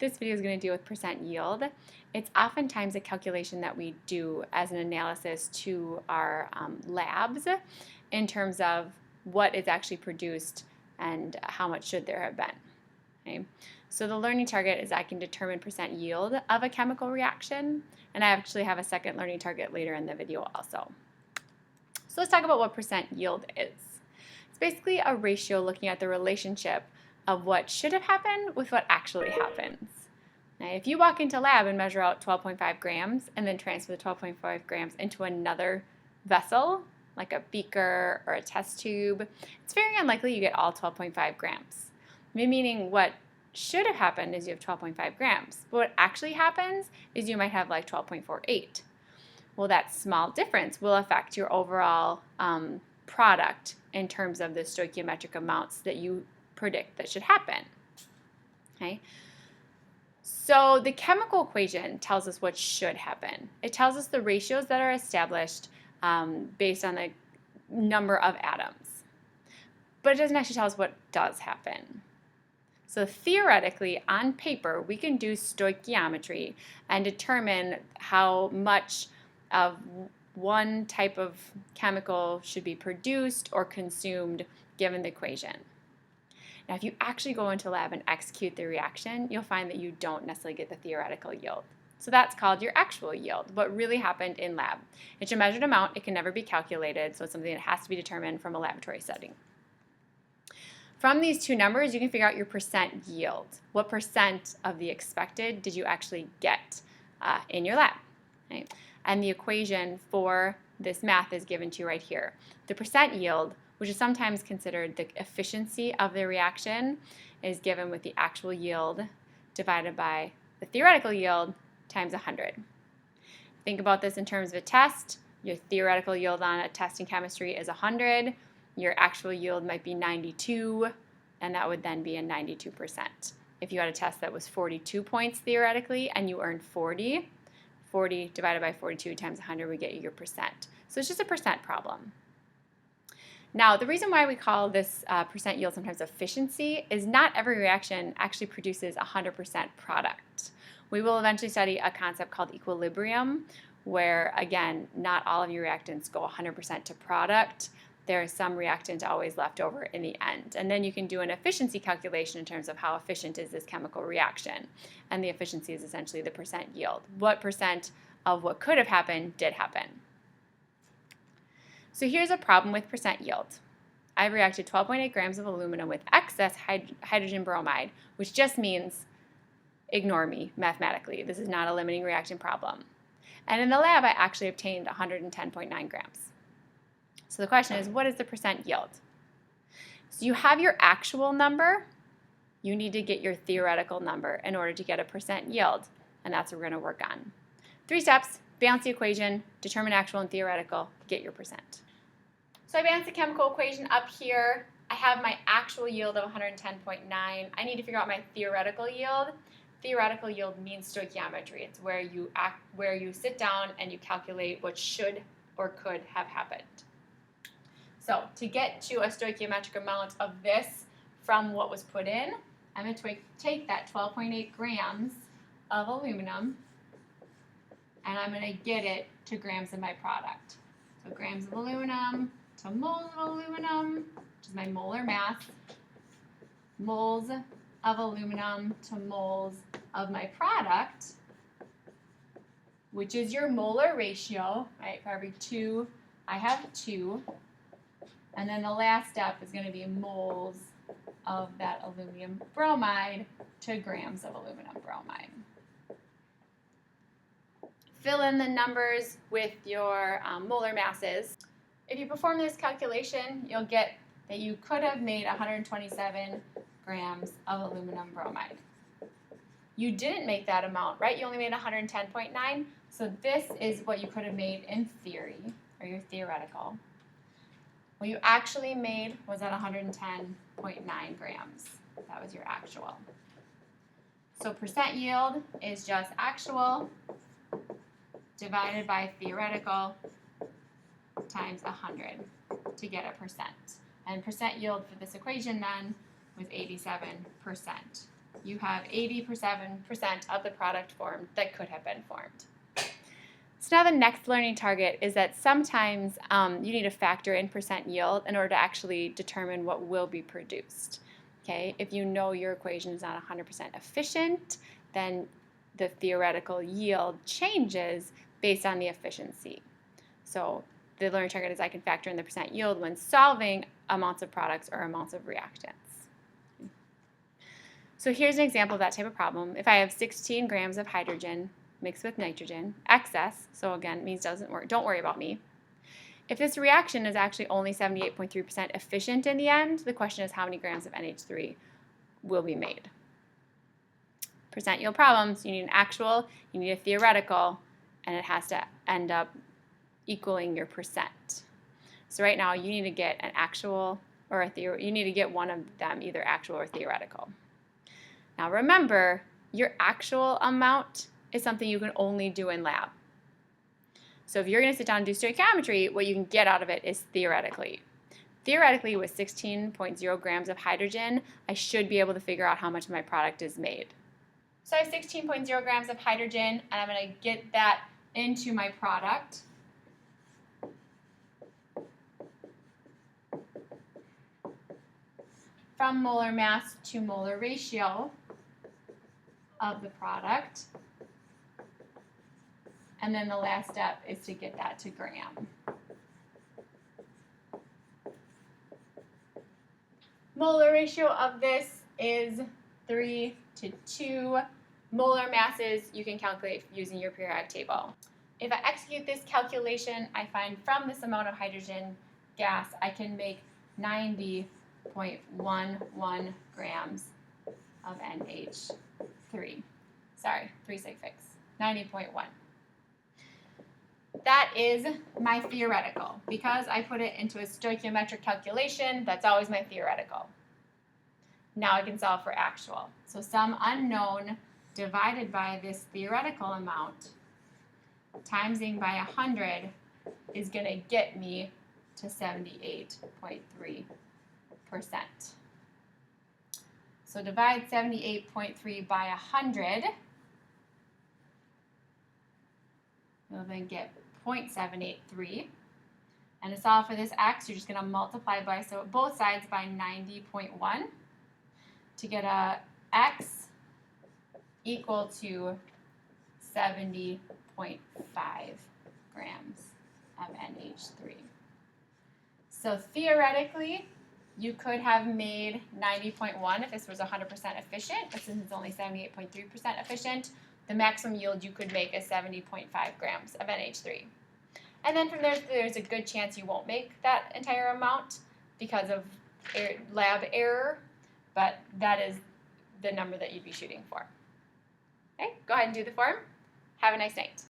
This video is going to deal with percent yield. It's oftentimes a calculation that we do as an analysis to our labs in terms of what is actually produced and how much should there have been. Okay? So the learning target is I can determine percent yield of a chemical reaction, and I actually have a second learning target later in the video also. So let's talk about what percent yield is. It's basically a ratio looking at the relationship of what should have happened with what actually happens. Now, if you walk into a lab and measure out 12.5 grams and then transfer the 12.5 grams into another vessel, like a beaker or a test tube, it's very unlikely you get all 12.5 grams. Meaning what should have happened is you have 12.5 grams. But what actually happens is you might have like 12.48. Well, that small difference will affect your overall product in terms of the stoichiometric amounts that you predict that should happen. Okay? So the chemical equation tells us what should happen. It tells us the ratios that are established based on the number of atoms. But it doesn't actually tell us what does happen. So theoretically, on paper, we can do stoichiometry and determine how much of one type of chemical should be produced or consumed given the equation. Now, if you actually go into a lab and execute the reaction, you'll find that you don't necessarily get the theoretical yield. So that's called your actual yield, what really happened in lab. It's a measured amount. It can never be calculated, so it's something that has to be determined from a laboratory setting. From these two numbers, you can figure out your percent yield. What percent of the expected did you actually get in your lab? Right? And the equation for this math is given to you right here. The percent yield, which is sometimes considered the efficiency of the reaction, is given with the actual yield divided by the theoretical yield times 100. Think about this in terms of a test. Your theoretical yield on a test in chemistry is 100. Your actual yield might be 92, and that would then be a 92%. If you had a test that was 42 points theoretically and you earned 40, 40 divided by 42 times 100 would get you your percent. So it's just a percent problem. Now, the reason why we call this percent yield sometimes efficiency is not every reaction actually produces 100% product. We will eventually study a concept called equilibrium, where, again, not all of your reactants go 100% to product. There is some reactant always left over in the end. And then you can do an efficiency calculation in terms of how efficient is this chemical reaction. And the efficiency is essentially the percent yield. What percent of what could have happened did happen? So here's a problem with percent yield. I've reacted 12.8 grams of aluminum with excess hydrogen bromide, which just means ignore me mathematically. This is not a limiting reaction problem. And in the lab, I actually obtained 110.9 grams. So the question is, what is the percent yield? So you have your actual number. You need to get your theoretical number in order to get a percent yield, and that's what we're going to work on. 3 steps: balance the equation, determine actual and theoretical, get your percent. So I balance the chemical equation up here. I have my actual yield of 110.9. I need to figure out my theoretical yield. Theoretical yield means stoichiometry. It's where you sit down and you calculate what should or could have happened. So to get to a stoichiometric amount of this from what was put in, I'm going to take that 12.8 grams of aluminum and I'm going to get it to grams of my product. So grams of aluminum to moles of aluminum, which is my molar mass, moles of aluminum to moles of my product, which is your molar ratio, right? For every 2, I have 2. And then the last step is going to be moles of that aluminum bromide to grams of aluminum bromide. Fill in the numbers with your molar masses. If you perform this calculation, you'll get that you could have made 127 grams of aluminum bromide. You didn't make that amount, right? You only made 110.9. So this is what you could have made in theory, or your theoretical. What you actually made was at 110.9 grams. That was your actual. So percent yield is just actual divided by theoretical times 100 to get a percent. And percent yield for this equation then was 87%. you have 87% of the product formed that could have been formed. So now the next learning target is that sometimes you need to factor in percent yield in order to actually determine what will be produced. Okay? If you know your equation is not 100% efficient, then the theoretical yield changes based on the efficiency. So the learning target is I can factor in the percent yield when solving amounts of products or amounts of reactants. So here's an example of that type of problem. If I have 16 grams of hydrogen mixed with nitrogen, excess, so again, it means doesn't work, don't worry about me. If this reaction is actually only 78.3% efficient in the end, the question is how many grams of NH3 will be made. Percent yield problems, you need an actual, you need a theoretical, and it has to end up equaling your percent. So right now you need to get an actual or a you need to get one of them, either actual or theoretical. Now remember, your actual amount is something you can only do in lab. So if you're going to sit down and do stoichiometry, what you can get out of it is theoretically. Theoretically, with 16.0 grams of hydrogen, I should be able to figure out how much of my product is made. So I have 16.0 grams of hydrogen, and I'm going to get that into my product. From molar mass to molar ratio of the product. And then the last step is to get that to gram. Molar ratio of this is 3 to 2. Molar masses you can calculate using your periodic table. If I execute this calculation, I find from this amount of hydrogen gas, I can make 90.11 grams of NH3. Sorry, 366. 90.1. That is my theoretical. Because I put it into a stoichiometric calculation, that's always my theoretical. Now I can solve for actual. So some unknown divided by this theoretical amount, timesing by 100, is going to get me to 78.3%. So divide 78.3 by 100, we'll then get 0.783. And to solve for this x, you're just going to multiply by both sides by 90.1 to get a x equal to 70.5 grams of NH3. So theoretically, you could have made 90.1 if this was 100% efficient, but since it's only 78.3% efficient, the maximum yield you could make is 70.5 grams of NH3. And then from there, there's a good chance you won't make that entire amount because of lab error, but that is the number that you'd be shooting for. Okay, go ahead and do the form. Have a nice night.